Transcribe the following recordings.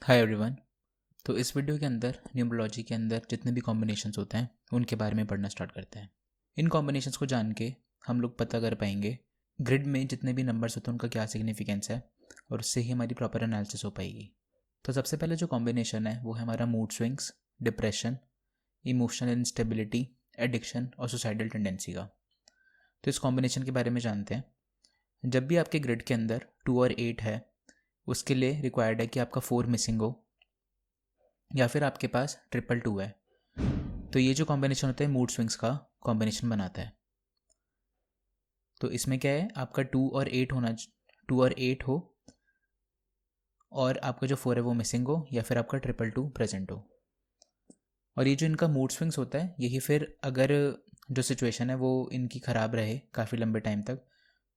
Hi everyone. तो इस video के अंदर न्यूमरोलॉजी के अंदर जितने भी कॉम्बिनेशंस होते हैं उनके बारे में पढ़ना स्टार्ट करते हैं। इन कॉम्बिनेशंस को जान के हम लोग पता कर पाएंगे ग्रिड में जितने भी नंबर्स होते हैं उनका क्या सिग्निफिकेंस है और उससे ही हमारी प्रॉपर एनालिसिस हो पाएगी। तो सबसे पहले जो कॉम्बिनेशन है वो है हमारा mood swings, depression, emotional instability, addiction और सुसाइडल टेंडेंसी का। तो इस कॉम्बिनेशन के बारे में जानते हैं। जब भी आपके ग्रिड के अंदर 2 और 8 है उसके लिए रिक्वायर्ड है कि आपका 4 मिसिंग हो या फिर आपके पास 222 है। तो ये जो कॉम्बिनेशन होता है मूड स्विंग्स का कॉम्बिनेशन बनाता है। तो इसमें क्या है, आपका 2 और 8 होना, 2 और 8 हो और आपका जो 4 है वो मिसिंग हो या फिर आपका 222 प्रेजेंट हो। और ये जो इनका मूड स्विंग्स होता है यही फिर अगर जो सिचुएशन है वो इनकी ख़राब रहे काफ़ी लंबे टाइम तक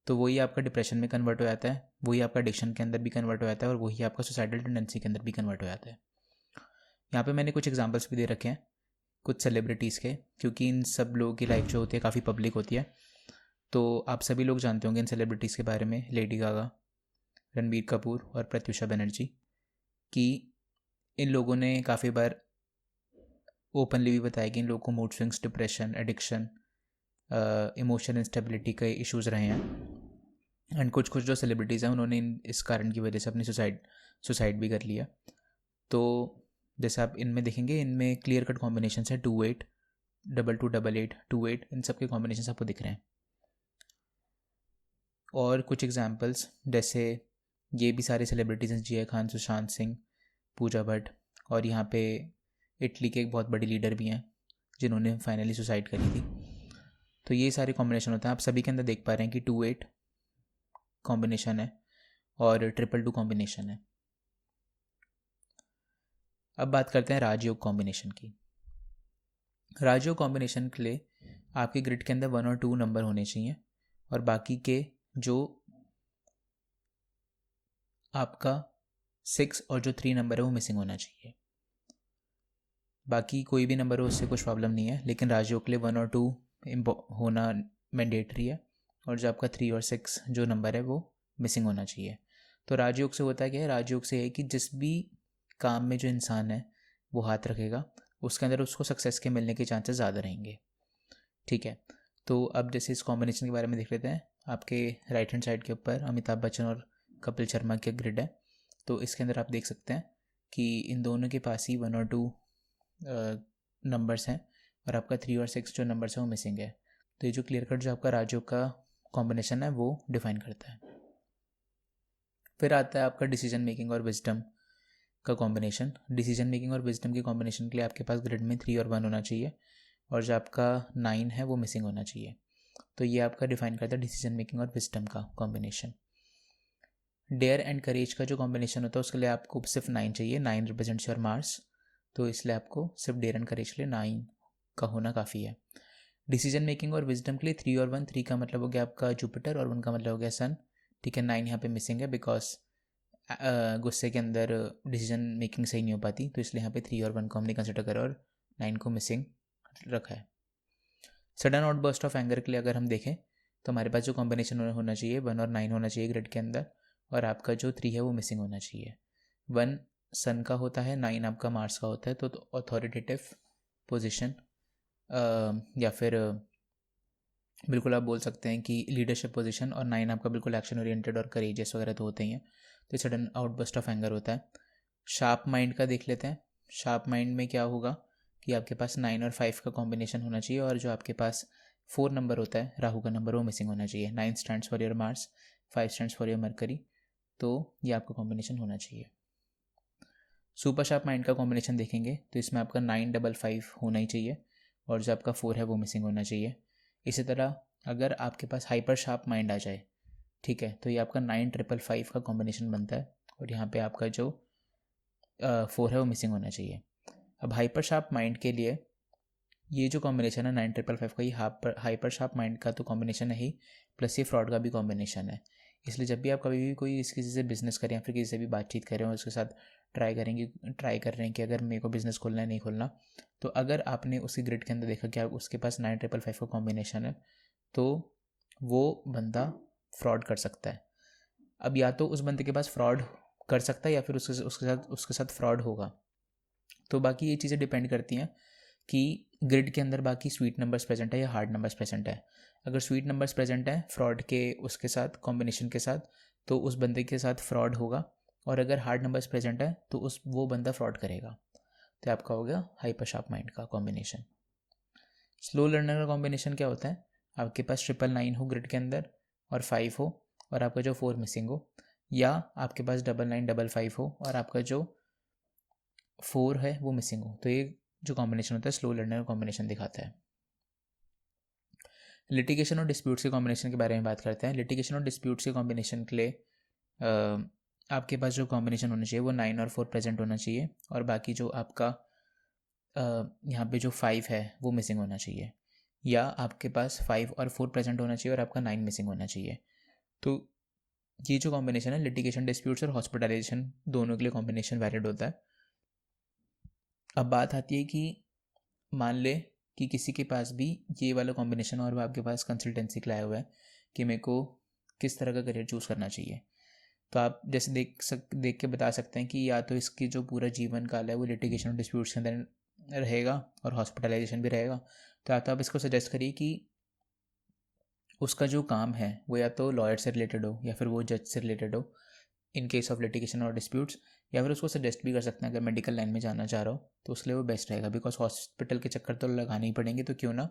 तो वही आपका डिप्रेशन में कन्वर्ट हो जाता है, वही आपका एडिक्शन के अंदर भी कन्वर्ट हो जाता है और वही आपका सुसाइडल टेंडेंसी के अंदर भी कन्वर्ट हो जाता है। यहाँ पे मैंने कुछ एग्जांपल्स भी दे रखे हैं कुछ सेलिब्रिटीज़ के, क्योंकि इन सब लोगों की लाइफ जो होती है काफ़ी पब्लिक होती है। तो आप सभी लोग जानते होंगे इन सेलिब्रिटीज़ के बारे में, लेडी गागा, रणबीर कपूर और प्रत्युषा बनर्जी, कि इन लोगों ने काफ़ी बार ओपनली भी बताया कि इन लोगों को mood swings, depression, addiction, emotional instability के इश्यूज़ रहे हैं। एंड कुछ कुछ जो सेलिब्रिटीज़ हैं उन्होंने इस कारण की वजह से अपनी सुसाइड भी कर लिया। तो जैसे आप इनमें देखेंगे इनमें क्लियर कट कॉम्बिनेशन है 28, 2288, 28, इन सब के कॉम्बिनेशन आपको दिख रहे हैं। और कुछ एग्जांपल्स जैसे ये भी सारे सेलिब्रिटीज़ हैं, जिया खान, सुशांत सिंह, पूजा भट्ट, और यहाँ पे इटली के एक बहुत बड़ी लीडर भी हैं जिन्होंने फाइनली सुसाइड करी थी। तो ये सारे कॉम्बिनेशन होते हैं, आप सभी के अंदर देख पा रहे हैं कि 28 कॉम्बिनेशन है और 222 कॉम्बिनेशन है। अब बात करते हैं राजयोग कॉम्बिनेशन की। राजयोग कॉम्बिनेशन के लिए आपके ग्रिड के अंदर 1 और 2 नंबर होने चाहिए और बाकी के जो आपका 6 और जो 3 नंबर है वो मिसिंग होना चाहिए। बाकी कोई भी नंबर हो उससे कुछ प्रॉब्लम नहीं है, लेकिन राजयोग के लिए 1 और 2 होना मैंडेटरी है और जो आपका 3 और 6 जो नंबर है वो मिसिंग होना चाहिए। तो राजयोग से होता क्या है, राजयोग से है कि जिस भी काम में जो इंसान है वो हाथ रखेगा उसके अंदर उसको सक्सेस के मिलने के चांसेस ज़्यादा रहेंगे। ठीक है, तो अब जैसे इस कॉम्बिनेशन के बारे में देख लेते हैं। आपके राइट हैंड साइड के ऊपर अमिताभ बच्चन और कपिल शर्मा के ग्रिड है। तो इसके अंदर आप देख सकते हैं कि इन दोनों के पास ही 1 और 2 नंबर्स हैं और आपका 3 और 6 जो नंबर्स हैं वो मिसिंग है। तो ये जो क्लियर कट जो आपका राजयोग का कॉम्बिनेशन है वो डिफाइन करता है। फिर आता है आपका डिसीजन मेकिंग और विजडम का कॉम्बिनेशन। डिसीजन मेकिंग और विजडम के कॉम्बिनेशन के लिए आपके पास ग्रिड में 3 और 1 होना चाहिए और जो आपका 9 है वो मिसिंग होना चाहिए। तो ये आपका डिफाइन करता है डिसीजन मेकिंग और विजडम का कॉम्बिनेशन। डेयर एंड करेज का जो कॉम्बिनेशन होता है उसके लिए आपको सिर्फ 9 चाहिए। 9 रिप्रेजेंट्स योर मार्स, तो इसलिए आपको सिर्फ डेयर एंड करेज के लिए 9 का होना काफ़ी है। डिसीजन मेकिंग और विजडम के लिए 3 और 1, 3 का मतलब हो गया आपका जुपिटर और 1 का मतलब हो गया सन। ठीक है, 9 यहाँ पे मिसिंग है बिकॉज गुस्से के अंदर डिसीजन मेकिंग सही नहीं हो पाती, तो इसलिए यहाँ पे 3 और 1 को हमने कंसिडर करा और 9 को मिसिंग रखा है। सडन आउटबर्स्ट ऑफ एंगर के लिए अगर हम देखें तो हमारे पास जो कॉम्बिनेशन होना चाहिए 1 और 9 होना चाहिए ग्रिड के अंदर और आपका जो 3 है वो मिसिंग होना चाहिए। 1 सन का होता है, 9 आपका मार्स का होता है, तो अथॉरिटेटिव पोजिशन या फिर बिल्कुल आप बोल सकते हैं कि लीडरशिप पोजीशन, और 9 आपका बिल्कुल एक्शन ओरिएंटेड और करेजियस वगैरह तो होते ही हैं। तो सडन आउटबर्स्ट ऑफ एंगर होता है। शार्प माइंड का देख लेते हैं। शार्प माइंड में क्या होगा कि आपके पास 9 और 5 का कॉम्बिनेशन होना चाहिए और जो आपके पास 4 नंबर होता है राहु का नंबर वो मिसिंग होना चाहिए। 9 stands for your Mars, 5 stands for your mercury, तो ये आपका कॉम्बिनेशन होना चाहिए। सुपर शार्प माइंड का कॉम्बिनेशन देखेंगे तो इसमें आपका 955 होना ही चाहिए और जो आपका 4 है वो मिसिंग होना चाहिए। इसी तरह अगर आपके पास हाइपर शार्प माइंड आ जाए, ठीक है, तो ये आपका 9555 का कॉम्बिनेशन बनता है और यहाँ पे आपका जो 4 है वो मिसिंग होना चाहिए। अब हाइपर शार्प माइंड के लिए ये जो कॉम्बिनेशन है 9555 का, ये हाइपर शार्प माइंड का तो कॉम्बिनेशन है ही, प्लस ये फ्रॉड का भी कॉम्बिनेशन है। इसलिए जब भी आप कभी भी कोई किसी से बिजनेस करें या फिर किसी से भी बातचीत करें और उसके साथ ट्राई कर रहे हैं कि अगर मेरे को बिज़नेस खोलना है नहीं खोलना, तो अगर आपने उसकी ग्रिड के अंदर देखा कि आप उसके पास 9555 का कॉम्बिनेशन है तो वो बंदा फ्रॉड कर सकता है। अब या तो उस बंदे के पास फ्रॉड कर सकता है या फिर उसके साथ फ्रॉड होगा। तो बाकी ये चीज़ें डिपेंड करती हैं कि ग्रिड के अंदर बाकी स्वीट नंबर्स प्रेजेंट है या हार्ड नंबर्स प्रेजेंट है। अगर स्वीट नंबर्स प्रेजेंट है फ्रॉड के उसके साथ कॉम्बिनेशन के साथ, तो उस बंदे के साथ फ्रॉड होगा, और अगर हार्ड नंबर्स प्रेजेंट है तो वो बंदा फ्रॉड करेगा। तो आपका हो गया हाइपर शार्प माइंड का कॉम्बिनेशन। स्लो लर्नर का कॉम्बिनेशन क्या होता है? आपके पास 999 हो ग्रिड के अंदर और 5 हो, और आपका जो 4 मिसिंग हो, या आपके पास 9955 हो और आपका जो 4 है वो मिसिंग हो। तो ये जो कॉम्बिनेशन होता है स्लो लर्नर कॉम्बिनेशन दिखाता है। लिटिगेशन और डिस्प्यूट्स के कॉम्बिनेशन के बारे में बात करते हैं। लिटिगेशन और डिस्प्यूट्स के कॉम्बिनेशन के लिए आपके पास जो कॉम्बिनेशन होना चाहिए वो 9 और 4 प्रेजेंट होना चाहिए, और बाकी जो आपका यहाँ पे जो 5 है वो मिसिंग होना चाहिए, या आपके पास 5 और 4 प्रेजेंट होना चाहिए और आपका 9 मिसिंग होना चाहिए। तो ये जो कॉम्बिनेशन है लिटिगेशन, डिस्प्यूट्स और हॉस्पिटलाइजेशन दोनों के लिए कॉम्बिनेशन वैलिड होता है। अब बात आती है कि मान ले कि किसी के पास भी ये वाला कॉम्बिनेशन और वो आपके पास कंसल्टेंसी के लाया हुआ है कि मेरे को किस तरह का करियर चूज़ करना चाहिए। तो आप जैसे देख के बता सकते हैं कि या तो इसकी जो पूरा जीवन काल है वो लिटिगेशन और डिस्प्यूट्स के अंदर रहेगा और हॉस्पिटलाइजेशन भी रहेगा। तो आप इसको सजेस्ट करिए कि उसका जो काम है वो या तो लॉयर से रिलेटेड हो या फिर वो जज से रिलेटेड हो इन केस ऑफ लिटिगेशन और डिस्प्यूट्स, या फिर उसको सजेस्ट भी कर सकते हैं अगर मेडिकल लाइन में जाना चाह रहा हो तो उसके लिए वो बेस्ट रहेगा, बिकॉज हॉस्पिटल के चक्कर तो लगाने ही पड़ेंगे, तो क्यों ना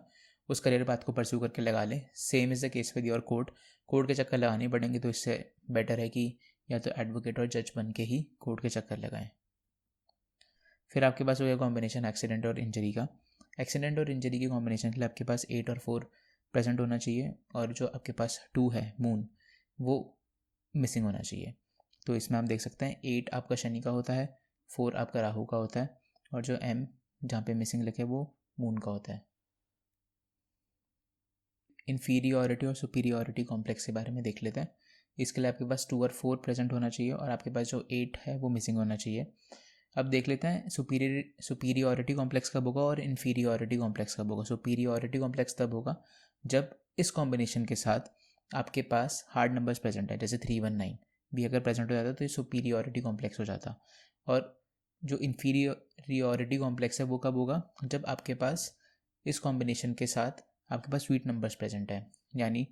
उस करियर पाथ को परस्यू करके लगा ले। Same is the case with your court के चक्कर लगाने पड़ेंगे, तो इससे बेटर है कि या तो एडवोकेट और जज बन के ही कोर्ट के चक्कर लगाएं। फिर आपके पास हो गया कॉम्बिनेशन एक्सीडेंट और इंजरी का। एक्सीडेंट और इंजरी के कॉम्बिनेशन के लिए आपके पास 8 और 4 प्रेजेंट होना चाहिए, और जो आपके पास 2 है मून वो मिसिंग होना चाहिए। तो इसमें आप देख सकते हैं 8 आपका शनि का होता है, 4 आपका राहु का होता है, और जो M जहाँ पे मिसिंग लिखे वो मून का होता है। इन्फीरियोरिटी और सुपीरियोरिटी कॉम्प्लेक्स के बारे में देख लेते हैं। इसके लिए आपके पास 2 और 4 प्रेजेंट होना चाहिए और आपके पास जो 8 है वो मिसिंग होना चाहिए। अब देख लेते हैं सुपीरियोरिटी कॉम्प्लेक्स कब होगा और इन्फीरियोरिटी कॉम्प्लेक्स कब होगा। सुपीरियोरिटी कॉम्प्लेक्स तब होगा जब इस कॉम्बिनेशन के साथ आपके पास हार्ड नंबर्स प्रेजेंट है, जैसे 319 भी अगर प्रेजेंट हो जाता तो ये सुपीरियोरिटी कॉम्प्लेक्स हो जाता। और जो इन्फीरियोरिटी कॉम्प्लेक्स है वो कब होगा? जब आपके पास इस कॉम्बिनेशन के साथ आपके पास स्वीट नंबर्स प्रेजेंट है, यानी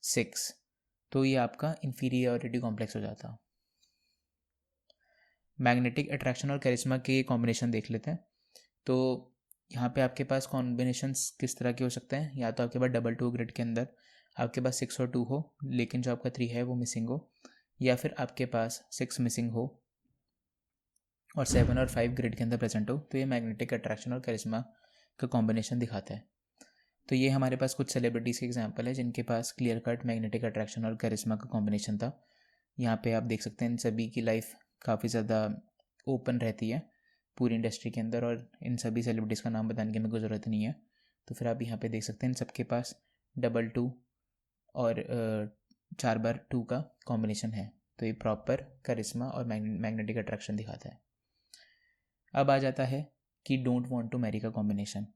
6, तो ये आपका इन्फीरियोरिटी कॉम्प्लेक्स हो जाता। मैग्नेटिक अट्रैक्शन और करिश्मा के कॉम्बिनेशन देख लेते हैं। तो यहाँ पे आपके पास कॉम्बिनेशंस किस तरह के हो सकते हैं? या तो आपके पास 2-2 ग्रिड के अंदर आपके पास 6 और 2 हो, लेकिन जो आपका 3 है वो मिसिंग हो, या फिर आपके पास 6 मिसिंग हो और 7 और 5 ग्रिड के अंदर प्रेजेंट हो। तो ये मैग्नेटिक अट्रैक्शन और करिश्मा का कॉम्बिनेशन दिखाता है। तो ये हमारे पास कुछ सेलिब्रिटीज़ के एग्जाम्पल है जिनके पास क्लियर कट मैग्नेटिक अट्रैक्शन और करिश्मा का कॉम्बिनेशन था। यहाँ पे आप देख सकते हैं इन सभी की लाइफ काफ़ी ज़्यादा ओपन रहती है पूरी इंडस्ट्री के अंदर, और इन सभी सेलिब्रिटीज़ का नाम बताने की मेरे को ज़रूरत नहीं है। तो फिर आप यहाँ पे देख सकते हैं इन सबके पास 2-2 और 4x2 का कॉम्बिनेशन है। तो ये प्रॉपर करिश्मा और मैग्नेटिक अट्रैक्शन दिखाता है। अब आ जाता है कि डोंट वांट टू मैरी का कॉम्बिनेशन।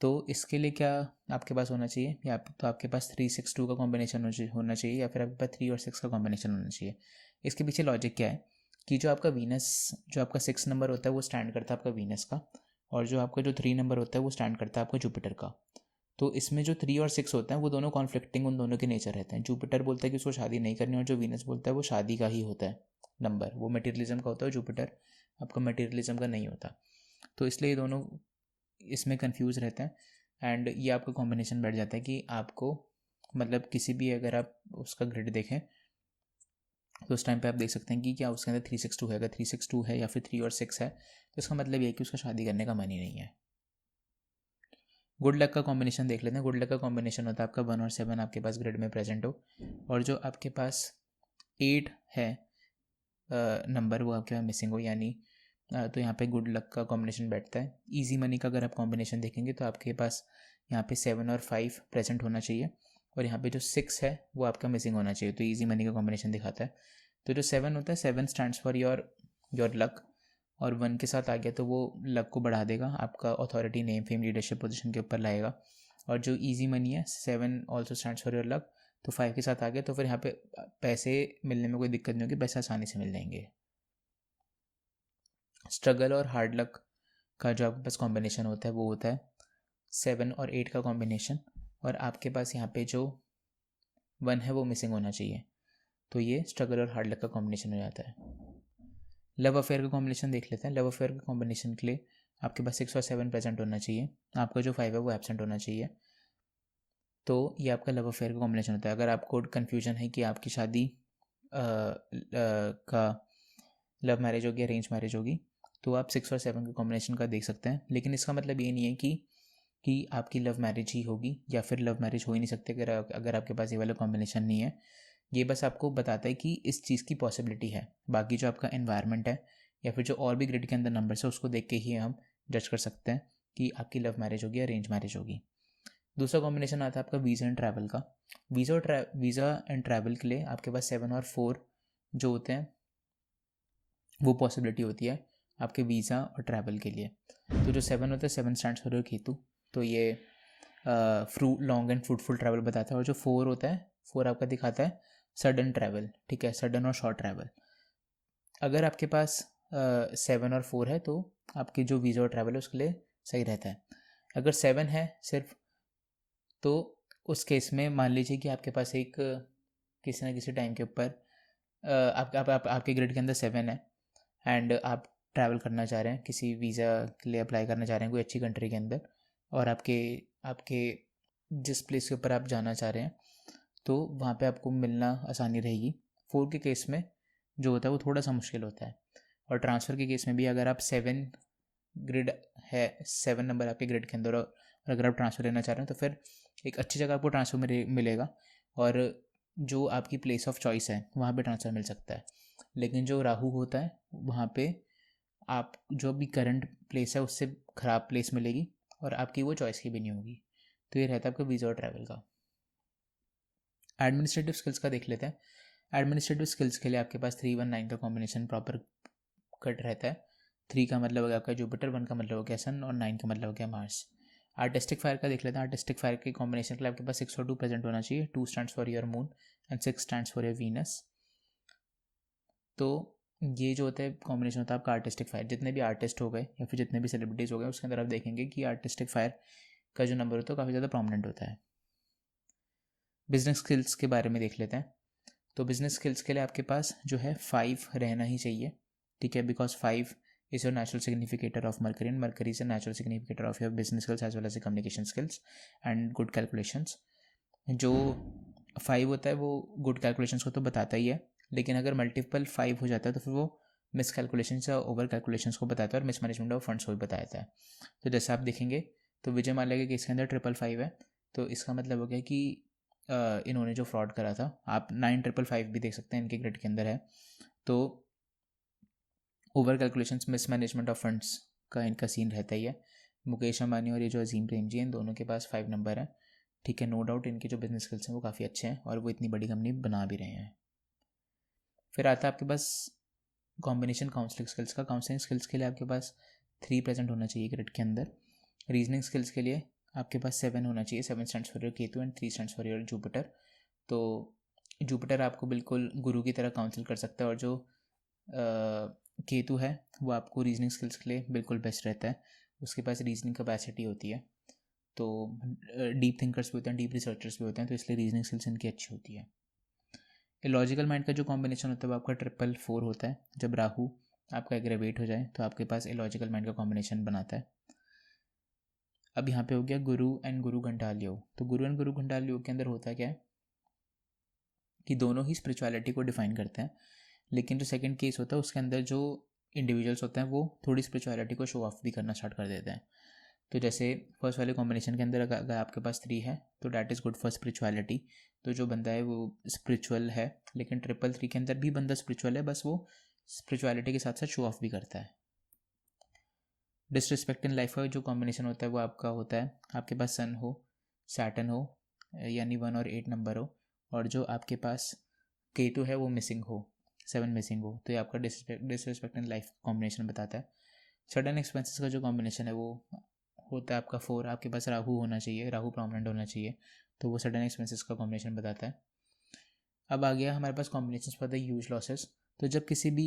तो इसके लिए क्या आपके पास होना चाहिए? या तो आपके पास 3-6-2 का कॉम्बिनेशन होना चाहिए, या फिर आपके पास 3 और 6 का कॉम्बिनेशन होना चाहिए। इसके पीछे लॉजिक क्या है कि जो आपका वीनस, जो आपका 6 नंबर होता है वो स्टैंड करता है आपका वीनस का, और जो आपका जो 3 नंबर होता है वो स्टैंड करता है आपका जुपिटर का। तो इसमें जो 3 और 6 होता है वो दोनों कॉन्फ्लिक्टिंग उन दोनों के नेचर रहते हैं। जुपिटर बोलता है कि उसको शादी नहीं करनी, और जो वीनस बोलता है वो शादी का ही होता है नंबर, वो मटेरियलिज्म का होता है, जुपिटर आपका मटेरियलिज्म का नहीं होता। तो इसलिए ये दोनों इसमें कंफ्यूज रहते हैं, एंड ये आपका कॉम्बिनेशन बैठ जाता है कि आपको मतलब किसी भी अगर आप उसका ग्रिड देखें तो उस टाइम पे आप देख सकते हैं कि क्या उसके अंदर 3-6-2 है। अगर 3-6-2 है या फिर 3 और 6 है तो इसका मतलब ये है कि उसका शादी करने का मन ही नहीं है। गुड लक का कॉम्बिनेशन देख लेते हैं। गुड लक का कॉम्बिनेशन होता है आपका 1 और 7 आपके पास ग्रिड में प्रेजेंट हो, और जो आपके पास 8 है नंबर वो आपके पास मिसिंग हो, यानी तो यहाँ पे गुड लक का कॉम्बिनेशन बैठता है। इजी मनी का अगर आप कॉम्बिनेशन देखेंगे तो आपके पास यहाँ पे 7 और 5 प्रेजेंट होना चाहिए, और यहाँ पे जो 6 है वो आपका मिसिंग होना चाहिए। तो इजी मनी का कॉम्बिनेशन दिखाता है। तो जो 7 होता है, 7 स्टैंड्स फॉर योर लक, और 1 के साथ आ गया तो वो लक को बढ़ा देगा, आपका authority, name, fame, leadership position के ऊपर लाएगा। और जो इजी मनी है 7 also stands for your luck, तो 5 के साथ आ गया तो फिर यहाँ पे पैसे मिलने में कोई दिक्कत नहीं होगी, पैसे आसानी से मिल जाएंगे। स्ट्रगल और हार्ड लक का जो आपके पास कॉम्बिनेशन होता है वो होता है 7 और 8 का कॉम्बिनेशन, और आपके पास यहाँ पे जो 1 है वो मिसिंग होना चाहिए, तो ये स्ट्रगल और हार्ड लक का कॉम्बिनेशन हो जाता है। लव अफेयर का कॉम्बिनेशन देख लेते हैं। लव अफेयर के कॉम्बिनेशन के लिए आपके पास 6 और 7 प्रेजेंट होना चाहिए, आपका जो 5 है वो एब्सेंट होना चाहिए, तो ये आपका लव अफेयर का कॉम्बिनेशन होता है। अगर आपको कन्फ्यूजन है कि आपकी शादी का लव मैरिज होगी अरेंज मैरिज होगी, तो आप 6 और 7 के कॉम्बिनेशन का देख सकते हैं, लेकिन इसका मतलब ये नहीं है कि आपकी लव मैरिज ही होगी या फिर लव मैरिज हो ही नहीं सकते अगर आपके पास ये वाला कॉम्बिनेशन नहीं है। ये बस आपको बताता है कि इस चीज़ की पॉसिबिलिटी है, बाकी जो आपका एनवायरनमेंट है या फिर जो और भी ग्रिड के अंदर नंबर्स है उसको देख के ही हम जज कर सकते हैं कि आपकी लव मैरिज होगी अरेंज मैरिज होगी। दूसरा कॉम्बिनेशन आता है आपका वीज़ा एंड ट्रैवल का। वीज़ा एंड ट्रैवल के लिए आपके पास 7 और 4 जो होते हैं वो पॉसिबिलिटी होती है आपके वीज़ा और ट्रैवल के लिए। तो जो 7 होता है 7 स्टैंड्स फॉर योर केतु, तो ये लॉन्ग एंड फ्रूटफुल ट्रैवल बताता है। और जो 4 होता है 4 आपका दिखाता है सडन ट्रैवल, ठीक है, सडन और शॉर्ट ट्रैवल। अगर आपके पास 7 और 4 है तो आपकी जो वीज़ा और ट्रैवल है उसके लिए सही रहता है। अगर 7 है सिर्फ, तो उस केस में मान लीजिए कि आपके पास एक किसी ना किसी टाइम के ऊपर आपके ग्रिड के अंदर 7 है एंड आप ट्रैवल करना चाह रहे हैं, किसी वीज़ा के लिए अप्लाई करना चाह रहे हैं कोई अच्छी कंट्री के अंदर, और आपके जिस प्लेस के ऊपर आप जाना चाह रहे हैं तो वहाँ पे आपको मिलना आसानी रहेगी। 4 के केस में जो होता है वो थोड़ा सा मुश्किल होता है। और ट्रांसफ़र के केस में भी अगर आप 7 ग्रिड है, 7 नंबर आपके ग्रिड के अंदर, और अगर आप ट्रांसफ़र लेना चाह रहे हैं तो फिर एक अच्छी जगह आपको ट्रांसफ़र मिलेगा, और जो आपकी प्लेस ऑफ चॉइस है वहाँ पे ट्रांसफ़र मिल सकता है। लेकिन जो राहु होता है वहाँ पे आप जो भी करंट प्लेस है उससे ख़राब प्लेस मिलेगी और आपकी वो चॉइस की भी नहीं होगी। तो ये रहता है आपका वीज़ा और ट्रैवल का। एडमिनिस्ट्रेटिव स्किल्स का देख लेते हैं। एडमिनिस्ट्रेटिव स्किल्स के लिए आपके पास 3-1-9 का कॉम्बिनेशन प्रॉपर कट रहता है। 3 का मतलब हो गया आपका जुपिटर, 1 का मतलब हो गया सन और 9 का मतलब हो गया मार्स। आर्टिस्टिक फायर का देख लेते हैं। आर्टिस्टिक फायर के कॉम्बिनेशन के लिए आपके पास 6 और 2 प्रेजेंट होना चाहिए। 2 stands for your moon and 6 stands for your Venus. तो ये जो होता है कॉम्बिनेशन होता है आपका आर्टिस्टिक फायर। जितने भी आर्टिस्ट हो गए या फिर जितने भी सेलिब्रिटीज़ हो गए उसके अंदर आप देखेंगे कि आर्टिस्टिक फायर का जो नंबर होता है काफ़ी ज़्यादा प्रोमिनेंट होता है। बिजनेस स्किल्स के बारे में देख लेते हैं। तो बिजनेस स्किल्स के लिए आपके पास जो है 5 रहना ही चाहिए, ठीक है, because 5 is your natural significator of Mercury and Mercury is a natural significator of your business skills as well as communication skills and good calculations. जो 5 होता है वो गुड कैलकुलेशंस को तो बताता ही है, लेकिन अगर मल्टीपल 5 हो जाता है तो फिर वो मिस कैलकुलेशंस या ओवर कैलकुलेशंस को बताता है और मिस मैनेजमेंट ऑफ फंड्स को भी बताता है। तो जैसे आप देखेंगे तो विजय माल्या के केस के अंदर 555 है, तो इसका मतलब हो गया कि इन्होंने जो फ्रॉड करा था, आप 9555 भी देख सकते हैं इनके ग्रिड के अंदर है, तो over calculations miss management of funds का इनका सीन रहता ही है। मुकेश अंबानी और ये जो अजीम प्रेम जी हैं इन दोनों के पास 5 नंबर है, ठीक है, नो डाउट इनके जो बिजनेस स्किल्स हैं वो काफ़ी अच्छे हैं और वो इतनी बड़ी कंपनी बना भी रहे हैं। फिर आता है आपके पास कॉम्बिनेशन काउंसलिंग स्किल्स का। काउंसलिंग स्किल्स के लिए आपके पास 3 प्रेजेंट होना चाहिए ग्रिड के अंदर। रीजनिंग स्किल्स के लिए आपके पास 7 होना चाहिए। 7 stands for your Ketu and 3 stands for your Jupiter. तो जुपिटर आपको बिल्कुल गुरु की तरह काउंसिल कर सकता है, और जो केतु है वो आपको रीजनिंग स्किल्स के लिए बिल्कुल बेस्ट रहता है। उसके पास रीजनिंग कैपेसिटी होती है, तो डीप थिंकर्स भी होते हैं, डीप रिसर्चर्स भी होते हैं, तो इसलिए रीजनिंग स्किल्स इनकी अच्छी होती है। लॉजिकल माइंड का जो कॉम्बिनेशन होता है वो आपका 444 होता है। जब राहु आपका एग्रेवेट हो जाए तो आपके पास इलॉजिकल माइंड का कॉम्बिनेशन बनाता है। अब यहाँ पे हो गया गुरु एंड गुरु घंटाल योग। तो गुरु एंड गुरु घंटाल योग के अंदर होता क्या है कि दोनों ही स्पिरिचुअलिटी को डिफाइन करते हैं, लेकिन जो सेकंड केस होता है उसके अंदर जो इंडिविजुअल्स होते हैं वो थोड़ी स्पिरिचुअलिटी को शो ऑफ भी करना स्टार्ट कर देते हैं। तो जैसे फर्स्ट वाले कॉम्बिनेशन के अंदर अगर आपके पास 3 है तो that is good for spirituality. तो जो बंदा है वो स्पिरिचुअल है, लेकिन 333 के अंदर भी बंदा स्पिरिचुअल है, बस वो स्पिरिचुअलिटी के साथ साथ शो ऑफ भी करता है। डिसरिस्पेक्ट इन लाइफ का जो कॉम्बिनेशन होता है वो आपका होता है आपके पास सन हो, सैटर्न हो, यानी 1 और 8 नंबर हो, और जो आपके पास केतु है वो मिसिंग हो, 7 मिसिंग हो, तो ये आपका डिसरिस्पेक्ट इन लाइफ कॉम्बिनेशन बताता है। सडन एक्सपेंसेस का जो कॉम्बिनेशन है वो होता है आपका 4। आपके पास राहु होना चाहिए, राहु प्रोमिनेंट होना चाहिए, तो वो सडन एक्सपेंसेस का कॉम्बिनेशन बताता है। अब आ गया हमारे पास combination for the huge losses. तो जब किसी भी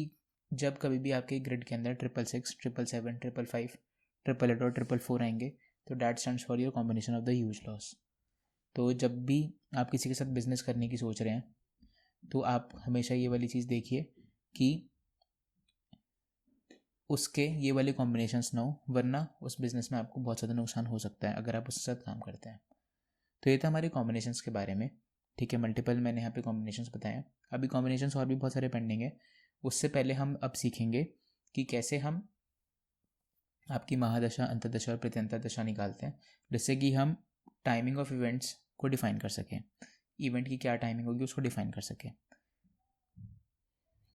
जब कभी भी आपके ग्रिड के अंदर 666, 777, 555, 888 और 444 आएंगे तो that stands for your combination of the huge loss. तो जब भी आप किसी के साथ बिजनेस करने की सोच रहे हैं तो आप हमेशा ये वाली चीज़ देखिए कि उसके ये वाले कॉम्बिनेशंस ना हो, वरना उस बिज़नेस में आपको बहुत ज़्यादा नुकसान हो सकता है अगर आप उसके साथ काम करते हैं। तो ये था हमारे कॉम्बिनेशंस के बारे में। ठीक है, मल्टीपल मैंने यहाँ पे कॉम्बिनेशंस बताए हैं। अभी कॉम्बिनेशंस और भी बहुत सारे पेंडिंग है। उससे पहले हम अब सीखेंगे कि कैसे हम आपकी महादशा, अंतर्दशा और प्रत्यंतर दशा निकालते हैं, जिससे कि हम टाइमिंग ऑफ इवेंट्स को डिफाइन कर सकें, इवेंट की क्या टाइमिंग होगी उसको डिफाइन कर सकें।